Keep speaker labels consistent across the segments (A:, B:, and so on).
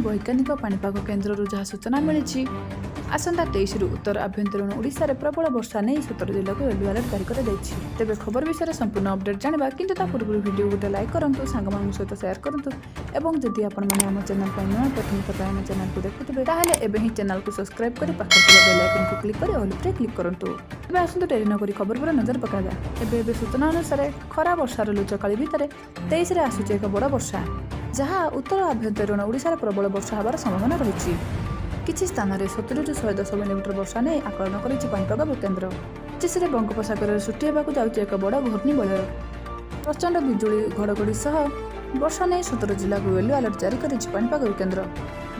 A: ବୈଜ୍ଞାନିକ ପାଣିପାଗ କେନ୍ଦ୍ରରୁ ଯାହା ସୂଚନା ମିଳିଛି, ଆସନ୍ତା 23ରୁ ଉତ୍ତର ଆଭ୍ୟନ୍ତରୀଣ ଓଡ଼ିଶାରେ ପ୍ରବଳ ବର୍ଷା ନେଇ 17 ଜିଲ୍ଲାକୁ ୟେଲୋ ଆଲର୍ଟ ଜାରି କରାଯାଇଛି। ତେବେ ଖବର ବିଷୟରେ ସମ୍ପୂର୍ଣ୍ଣ ଅପଡେଟ୍ ଜାଣିବା, କିନ୍ତୁ ତା ପୂର୍ବରୁ ଭିଡ଼ିଓ ଗୋଟେ ଲାଇକ୍ କରନ୍ତୁ, ସାଙ୍ଗମାନଙ୍କ ସହିତ ସେୟାର କରନ୍ତୁ ଏବଂ ଯଦି ଆପଣମାନେ ଆମ ଚ୍ୟାନେଲ ପାଇଁ ନୂଆ ପ୍ରଥମ ଥର ଆମ ଚ୍ୟାନେଲକୁ ଦେଖୁଥିବେ ତାହେଲେ ଏବେ ହିଁ ଚ୍ୟାନେଲକୁ ସବସ୍କ୍ରାଇବ୍ କରି ପାଖରେ ଥିବା ବେଲ୍ ଆଇକନକୁ କ୍ଲିକ୍ କରି ଅଲ୍ ଉପରେ କ୍ଲିକ୍ କରନ୍ତୁ। ଏବେ ଆସନ୍ତୁ ଡେରି ନକରି ଖବର ଉପରେ ନଜର ପକାଇବା। ଏବେ ସୂଚନା ଅନୁସାରେ ଖରା ବର୍ଷାର ଲୁଚକାଳି ଭିତରେ 23ରେ ଆସୁଛି ଏକ ବଡ଼ ବର୍ଷା, ଯାହା ଉତ୍ତର ଆଭ୍ୟନ୍ତରୀଣ ଓଡ଼ିଶାରେ ପ୍ରବଳ ବର୍ଷା ହେବାର ସମ୍ଭାବନା ରହିଛି। କିଛି ସ୍ଥାନରେ 70ରୁ 110 ମିଲିମିଟର ବର୍ଷା ନେଇ ଆକଳନ କରିଛି ପାଣିପାଗ କେନ୍ଦ୍ର। 25ରେ ବଙ୍ଗୋପସାଗରରେ ସୃଷ୍ଟି ହେବାକୁ ଯାଉଛି ଏକ ବଡ଼ ଘୂର୍ଣ୍ଣିବଳୟ। ପ୍ରଚଣ୍ଡ ବିଜୁଳି ଘଡ଼ଘଡ଼ି ସହ ବର୍ଷା ନେଇ 17 ଜିଲ୍ଲାକୁ ୟେଲୋ ଆଲର୍ଟ ଜାରି କରିଛି ପାଣିପାଗ କେନ୍ଦ୍ର।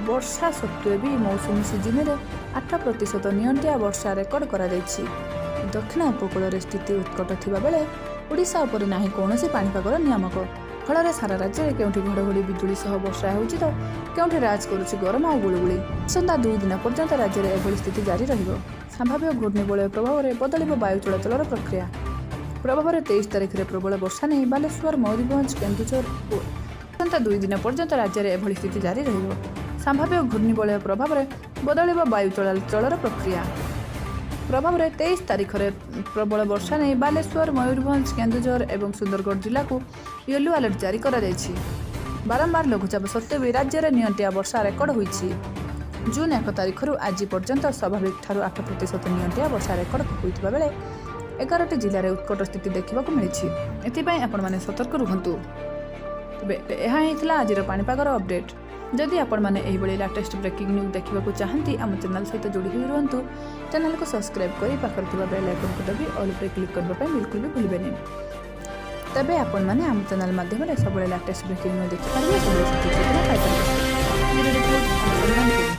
A: ବର୍ଷା ସତ୍ତ୍ୱେ ବି ମୌସୁମୀ ସିଜିନରେ 8% ନିଅଣ୍ଟିଆ ବର୍ଷା ରେକର୍ଡ କରାଯାଇଛି। ଦକ୍ଷିଣ ଉପକୂଳରେ ସ୍ଥିତି ଉତ୍କଟ ଥିବା ବେଳେ ଓଡ଼ିଶା ଉପରେ ନାହିଁ କୌଣସି ପାଣିପାଗର ନିୟାମକ। ଫଳରେ ସାରା ରାଜ୍ୟରେ କେଉଁଠି ଘଡ଼ଘଡ଼ି ବିଜୁଳି ସହ ବର୍ଷା ହେଉଛି ତ କେଉଁଠି ରାଜ କରୁଛି ଗରମ ଆଉ ଗୁଳୁଗୁଳି। ଆସନ୍ତା 2 ଦିନ ପର୍ଯ୍ୟନ୍ତ ରାଜ୍ୟରେ ଏଭଳି ସ୍ଥିତି ଜାରି ରହିବ। ସମ୍ଭାବ୍ୟ ଘୂର୍ଣ୍ଣିବଳୟ ପ୍ରଭାବରେ ବଦଳିବ ବାୟୁ ଚଳାଚଳର ପ୍ରକ୍ରିୟା। ପ୍ରଭାବରେ 23 ତାରିଖରେ ପ୍ରବଳ ବର୍ଷା ନେଇ ବାଲେଶ୍ୱର, ମୟୂରଭଞ୍ଜ, କେନ୍ଦୁଝର ଓ ଆସନ୍ତା 2 ଦିନ ପର୍ଯ୍ୟନ୍ତ ରାଜ୍ୟରେ ଏଭଳି ସ୍ଥିତି ଜାରି ରହିବ। ସମ୍ଭାବ୍ୟ ଘୂର୍ଣ୍ଣିବଳୟ ପ୍ରଭାବରେ ବଦଳିବ ବାୟୁ ଚଳାଚଳର ପ୍ରକ୍ରିୟା। ପ୍ରଭାବରେ 23 ତାରିଖରେ ପ୍ରବଳ ବର୍ଷା ନେଇ ବାଲେଶ୍ୱର, ମୟୂରଭଞ୍ଜ, କେନ୍ଦୁଝର ଏବଂ ସୁନ୍ଦରଗଡ଼ ଜିଲ୍ଲାକୁ ୟେଲୋ ଆଲର୍ଟ ଜାରି କରାଯାଇଛି। ବାରମ୍ବାର ଲଘୁଚାପ ସତ୍ତ୍ୱେ ବି ରାଜ୍ୟରେ ନିଅଣ୍ଟିଆ ବର୍ଷା ରେକର୍ଡ ହୋଇଛି। ଜୁନ୍ 1 ତାରିଖରୁ ଆଜି ପର୍ଯ୍ୟନ୍ତ ସ୍ୱାଭାବିକ ଠାରୁ 8% ନିଅଣ୍ଟିଆ ବର୍ଷା ରେକର୍ଡ ହୋଇଥିବା ବେଳେ 11ଟି ଜିଲ୍ଲାରେ ଉତ୍କଟ ସ୍ଥିତି ଦେଖିବାକୁ ମିଳିଛି। ଏଥିପାଇଁ ଆପଣମାନେ ସତର୍କ ରୁହନ୍ତୁ। ତେବେ ଏହା ହିଁ ଥିଲା ଆଜିର ପାଣିପାଗର ଅପଡେଟ୍। ଯଦି ଆପଣମାନେ ଏହିଭଳି ଲାଟେଷ୍ଟ ବ୍ରେକିଂ ନ୍ୟୁଜ୍ ଦେଖିବାକୁ ଚାହାନ୍ତି, ଆମ ଚ୍ୟାନେଲ ସହିତ ଯୋଡ଼ି ହୋଇ ରୁହନ୍ତୁ। ଚ୍ୟାନେଲକୁ ସବସ୍କ୍ରାଇବ୍ କରି ପାଖରେ ଥିବା ବେଲ୍ ଆଇକନକୁ ଦାବି ଅଲ୍ ଉପରେ କ୍ଲିକ୍ କରିବା ପାଇଁ ବିଲକୁଲ ବି ଭୁଲିବେନି। ତେବେ ଆପଣମାନେ ଆମ ଚ୍ୟାନେଲ ମାଧ୍ୟମରେ ସବୁବେଳେ ଲାଟେଷ୍ଟ ବ୍ରେକିଂ ନ୍ୟୁଜ୍ ଦେଖିପାରିବେ, ସବୁବେଳେ ସଠିକ୍ ସୂଚନା ପାଇପାରିବେ।